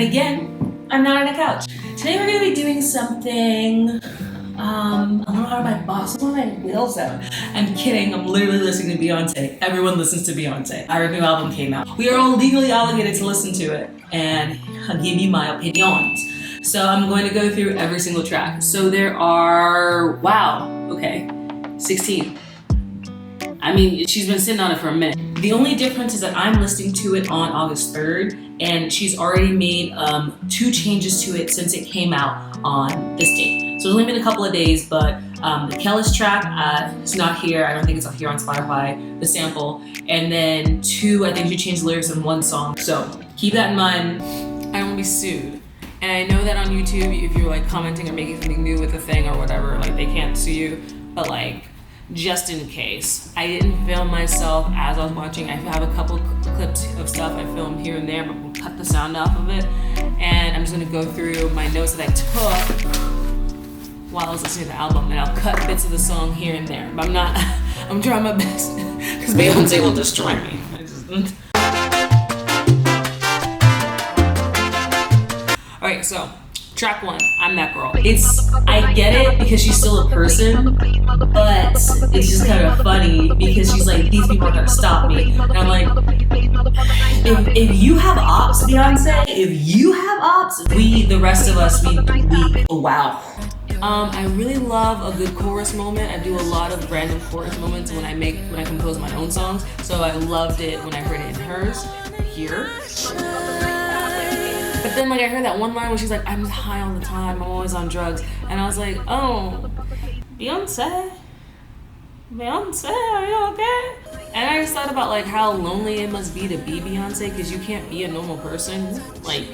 again, I'm not on a couch. Today we're gonna be doing something, I'm a little out of my box. Some of my wheels out. I'm kidding, I'm literally listening to Beyonce. Everyone listens to Beyonce. Her new album came out. We are all legally obligated to listen to it and I'll give you my opinions. So I'm going to go through every single track. So there are, wow, okay, 16. I mean, she's been sitting on it for a minute. The only difference is that I'm listening to it on August 3rd and she's already made 2 changes to it since it came out on this date. So it's only been a couple of days, but the Kellis track, it's not here. I don't think it's here on Spotify, the sample. And then 2, I think she changed the lyrics in 1 song. So keep that in mind. I don't want to be sued. And I know that on YouTube, if you're like commenting or making something new with the thing or whatever, like they can't sue you, but like, just in case. I didn't film myself as I was watching. I have a couple clips of stuff I filmed here and there, but we'll cut the sound off of it. And I'm just gonna go through my notes that I took while I was listening to the album, and I'll cut bits of the song here and there. But I'm trying my best, because Beyoncé will destroy me. All right, so track 1, I'm that girl. I get it because she's still a person, but it's just kind of funny because she's like, these people are gonna stop me. And I'm like, if you have ops, Beyonce, if you have ops, the rest of us, wow. I really love a good chorus moment. I do a lot of random chorus moments when I compose my own songs. So I loved it when I heard it in hers, here. But then like I heard that one line where she's like, I'm high all the time, I'm always on drugs. And I was like, oh, Beyonce, are you okay? And I just thought about like how lonely it must be to be Beyonce, because you can't be a normal person. Like,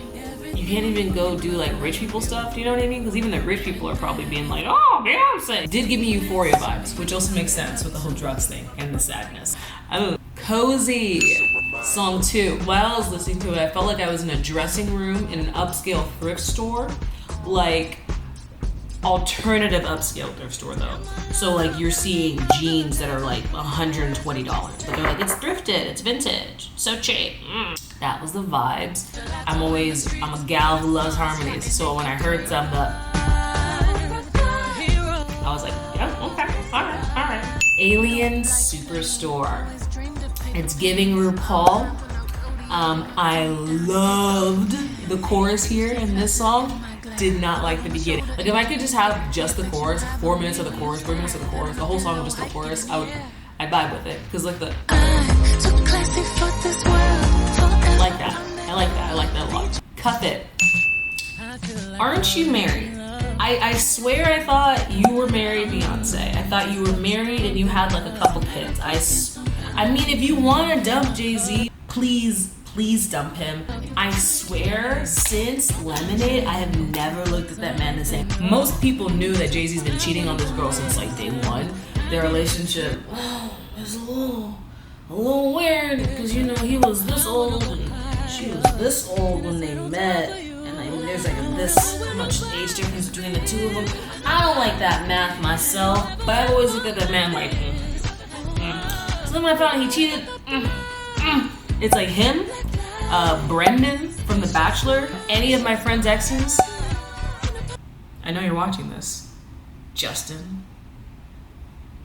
you can't even go do like rich people stuff, do you know what I mean? Because even the rich people are probably being like, oh, Beyonce. It did give me Euphoria vibes, which also makes sense with the whole drugs thing and the sadness. Oh, Cozy, song 2. While I was listening to it, I felt like I was in a dressing room in an upscale thrift store, like alternative upscale thrift store though. So like you're seeing jeans that are like $120, but they're like, it's thrifted, it's vintage, so cheap. That was the vibes. I'm a gal who loves harmonies. So when I heard some, I was like, yeah, okay, all right. Alien Superstore. It's giving RuPaul. I loved the chorus here in this song. Did not like the beginning. Like if I could just have just the chorus, 4 minutes of the chorus, 3 minutes of the chorus, the whole song of just the chorus, I'd vibe with it. Cause like I like that a lot. Cuff It. Aren't you married? I swear I thought you were married, Beyonce. I thought you were married and you had like a couple kids. I mean, if you want to dump Jay-Z, please dump him. I swear, since Lemonade, I have never looked at that man the same. Most people knew that Jay-Z's been cheating on this girl since like day 1. Their relationship is a little weird because you know he was this old and she was this old when they met, and I mean there's like this much age difference between the 2 of them. I don't like that math myself, but I've always looked at that man like. So then when I found out he cheated, it's like him, Brendan from The Bachelor, any of my friends' exes. I know you're watching this, Justin.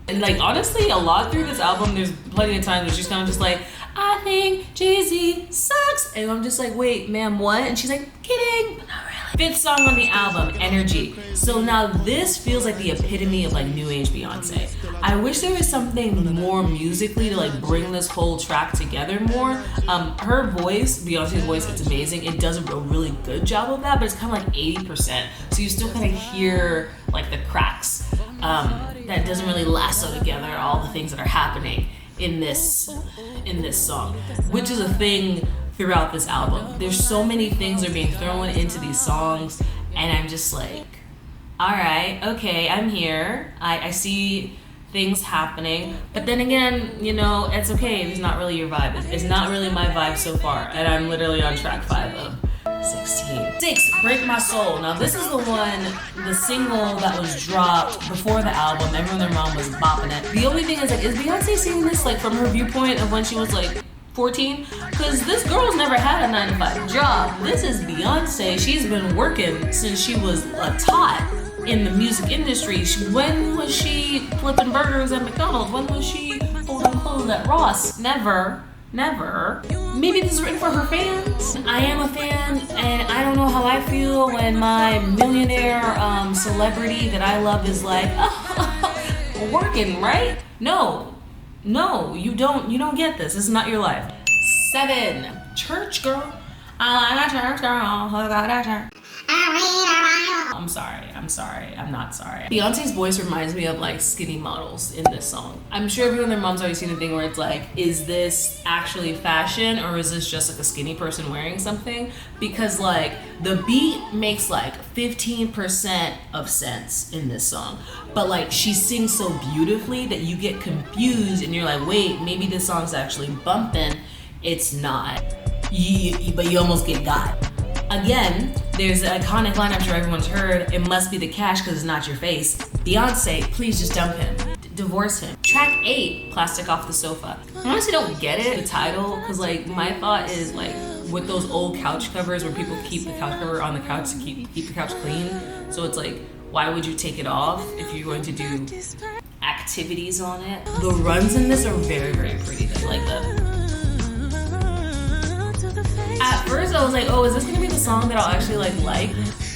And like honestly, a lot through this album, there's plenty of times where she's kind of just like, I think Jay-Z sucks. And I'm just like, wait, ma'am, what? And she's like, kidding, but not really. 5th song on the album, Energy. So now this feels like the epitome of like new age Beyonce. I wish there was something more musically to like bring this whole track together more. Her voice, Beyonce's voice, it's amazing. It does a really good job of that, but it's kind of like 80%. So you still kind of hear like the cracks. That doesn't really lasso together all the things that are happening in this song, which is a thing throughout this album. There's so many things that are being thrown into these songs, and I'm just like, all right, okay, I'm here. I see things happening, but then again, you know, it's okay if it's not really your vibe. It's not really my vibe so far, and I'm literally on track 5 of 16. 6, Break My Soul. Now this is the single that was dropped before the album. Everyone and their mom was bopping it. The only thing is like, is Beyonce singing this like from her viewpoint of when she was like 14? Because this girl's never had a 9-to-5 job. This is Beyonce. She's been working since she was a tot in the music industry. When was she flipping burgers at McDonald's? When was she folding clothes at Ross? Never. Never. Maybe this is written for her fans. I am a fan, and I don't know how I feel when my millionaire celebrity that I love is like, oh, working, right? No, you don't get this. This is not your life. 7, church girl. I like a church girl who got a church. I'm sorry, I'm not sorry. Beyonce's voice reminds me of like skinny models in this song. I'm sure everyone, their mom's always seen the thing where it's like, is this actually fashion or is this just like a skinny person wearing something? Because like the beat makes like 15% of sense in this song, but like she sings so beautifully that you get confused and you're like, wait, maybe this song's actually bumping. It's not. But you almost get got. Again, there's the iconic line I'm sure everyone's heard, it must be the cash because it's not your face. Beyonce, please just dump him. Divorce him. Track 8, Plastic Off the Sofa. I honestly don't get it, the title, because like my thought is like with those old couch covers where people keep the couch cover on the couch to keep the couch clean. So it's like, why would you take it off if you're going to do activities on it? The runs in this are very, very pretty. I like that. At first I was like, oh, is this gonna be the song that I'll actually like?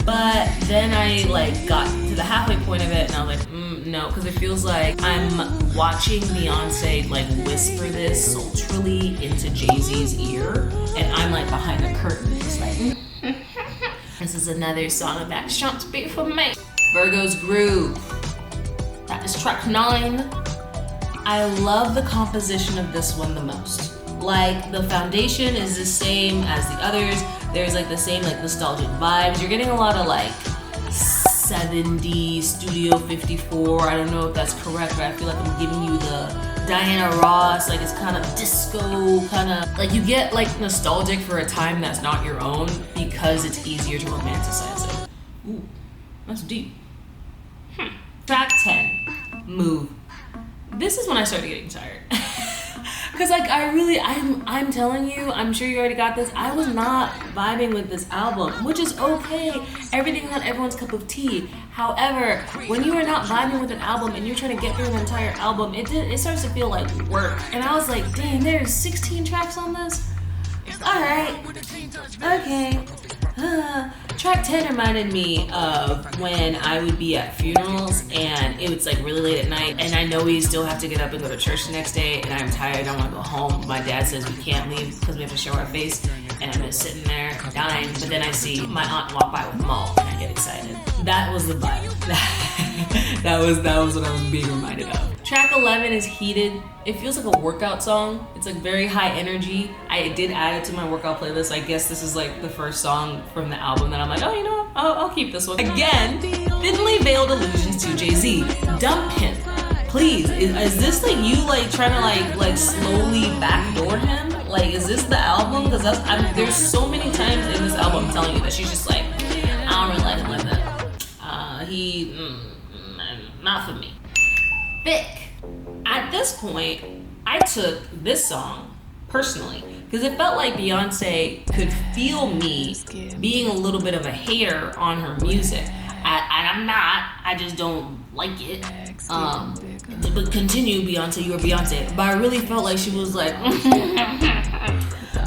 But then I like got to the halfway point of it and I was like, no, because it feels like I'm watching Beyonce like whisper this sultrily into Jay-Z's ear and I'm like behind the curtain just like, this is another song of that shan't be for me. Virgo's Groove. That is track 9. I love the composition of this one the most. Like the foundation is the same as the others. There's like the same like nostalgic vibes. You're getting a lot of like 70s Studio 54. I don't know if that's correct, but I feel like I'm giving you the Diana Ross. Like it's kind of disco, kind of like you get like nostalgic for a time that's not your own because it's easier to romanticize it. Ooh, that's deep. Track 10, Move. This is when I started getting tired. Cause like I'm telling you, I'm sure you already got this, I was not vibing with this album, which is okay. Everything's not everyone's cup of tea. However, when you are not vibing with an album and you're trying to get through an entire album, it starts to feel like work. And I was like, dang, there's 16 tracks on this? Alright, okay. Track 10 reminded me of when I would be at funerals and it was like really late at night and I know we still have to get up and go to church the next day and I'm tired, I want to go home. My dad says we can't leave because we have to show our face and I'm just sitting there dying, but then I see my aunt walk by with Maul and I get excited. That was the vibe. that was what I was being reminded of. Track 11 is Heated. It feels like a workout song. It's like very high energy. I did add it to my workout playlist. I guess this is like the first song from the album that I'm like, oh, you know what? I'll keep this one. Again, thinly veiled allusions to Jay-Z. Dump him. Please, is this like you like trying to like slowly backdoor him? Like, is this the album? Because there's so many times in this album I'm telling you that she's just like, I don't really like him like that. Not for me. Thick. At this point, I took this song personally because it felt like Beyonce could feel me being a little bit of a hater on her music. And I'm not, I just don't like it. But continue, Beyonce, you're Beyonce. But I really felt like she was like,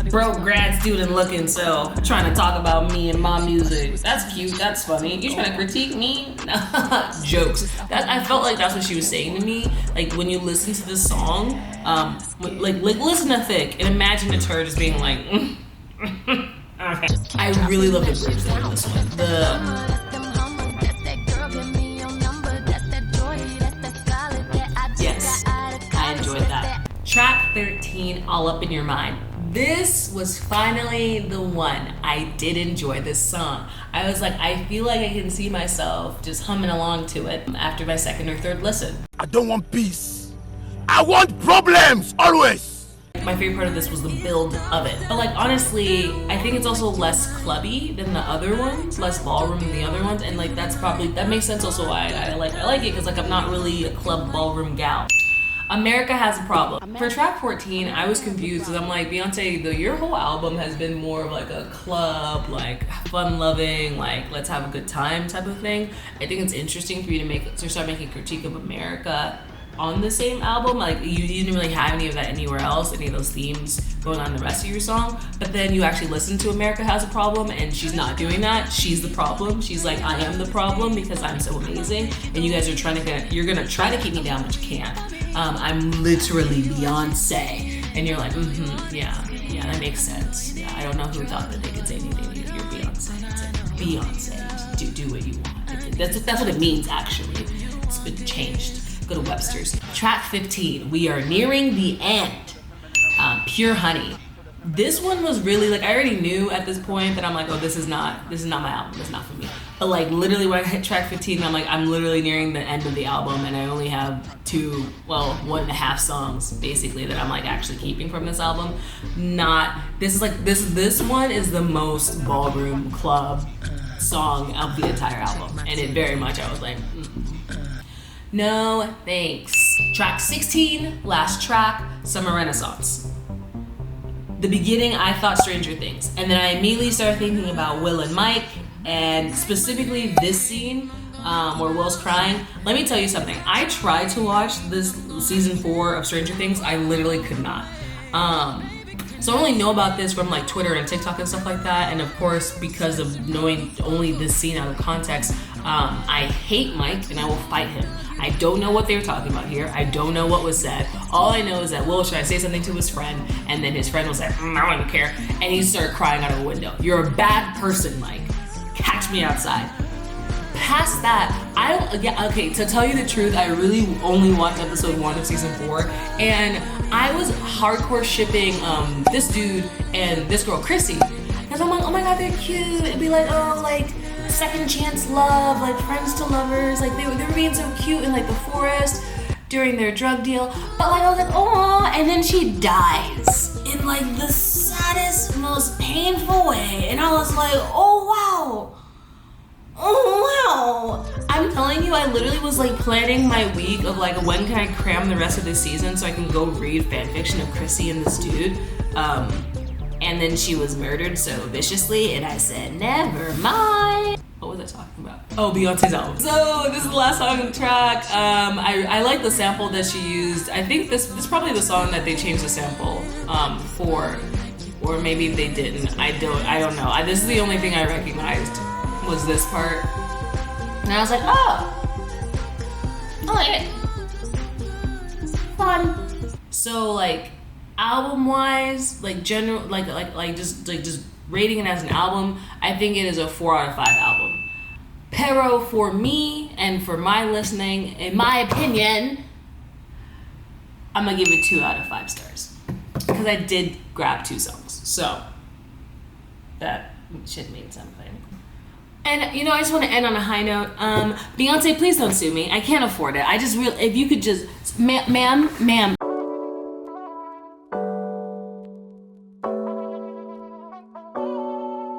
broke grad student looking, so trying to talk about me and my music. That's cute, that's funny. You trying to critique me? Jokes. I felt like that's what she was saying to me. Like when you listen to this song, like listen to Thick and imagine it's her just being like, okay. I really love the bridge though in this one. Yes, I enjoyed that. Track 13, All Up in Your Mind. This was finally the one. I did enjoy this song. I was like, I feel like I can see myself just humming along to it after my second or third listen. I don't want peace. I want problems, always. My favorite part of this was the build of it. But like, honestly, I think it's also less clubby than the other ones, less ballroom than the other ones. And like, that makes sense also why I like it, because like, I'm not really a club ballroom gal. America Has a Problem. For track 14, I was confused because I'm like, Beyonce, your whole album has been more of like a club, like fun-loving, like let's have a good time type of thing. I think it's interesting for you to start making critique of America on the same album. Like you didn't really have any of that anywhere else, any of those themes going on in the rest of your song. But then you actually listen to America Has a Problem and she's not doing that. She's the problem. She's like, I am the problem because I'm so amazing. And you guys are you're gonna try to keep me down, but you can't. I'm literally Beyonce. And you're like, yeah, that makes sense. Yeah, I don't know who thought that they could say anything to you. You're Beyonce. It's like, Beyonce, do what you want. That's what it means actually. It's been changed. Go to Webster's. Track 15, we are nearing the end. Pure Honey. This one was really like, I already knew at this point that I'm like, oh, this is not my album. It's not for me. But like literally when I hit track 15, I'm like, I'm literally nearing the end of the album and I only have 1.5 songs basically that I'm like actually keeping from this album. This one is the most ballroom club song of the entire album. And it very much, I was like, no, thanks. Track 16, last track, Summer Renaissance. The beginning, I thought Stranger Things. And then I immediately started thinking about Will and Mike, and specifically this scene where Will's crying. Let me tell you something. I tried to watch this season 4 of Stranger Things. I literally could not. So I only know about this from like Twitter and TikTok and stuff like that. And of course, because of knowing only this scene out of context, I hate Mike and I will fight him. I don't know what they were talking about here. I don't know what was said. All I know is that Will tried to say something to his friend, and then his friend was like, I don't care. And he started crying out of the window. You're a bad person, Mike. Catch me outside. Past that, to tell you the truth, I really only watched episode 1 of season 4, and I was hardcore shipping this dude and this girl, Chrissy. Because I'm like, oh my god, they're cute. It'd be like, oh, like, second chance love, like friends to lovers, like they were being so cute in like the forest during their drug deal. But like I was like, oh, and then she dies in like the saddest, most painful way, and I was like, oh wow. I'm telling you, I literally was like planning my week of like, when can I cram the rest of this season so I can go read fanfiction of Chrissy and this dude. And then she was murdered so viciously, and I said, never mind. What was I talking about? Oh, Beyonce's album. So this is the last song on the track. I like the sample that she used. I think this is probably the song that they changed the sample for, or maybe they didn't. I don't know. This is the only thing I recognized was this part, and I was like, oh, I like it. Fun. So like, album-wise, like general, just rating it as an album, I think it is a 4 out of 5 album. Pero for me and for my listening, in my opinion, I'm gonna give it 2 out of 5 stars because I did grab 2 songs, so that should mean something. And I just want to end on a high note. Beyonce, please don't sue me. I can't afford it. If you could just, ma'am.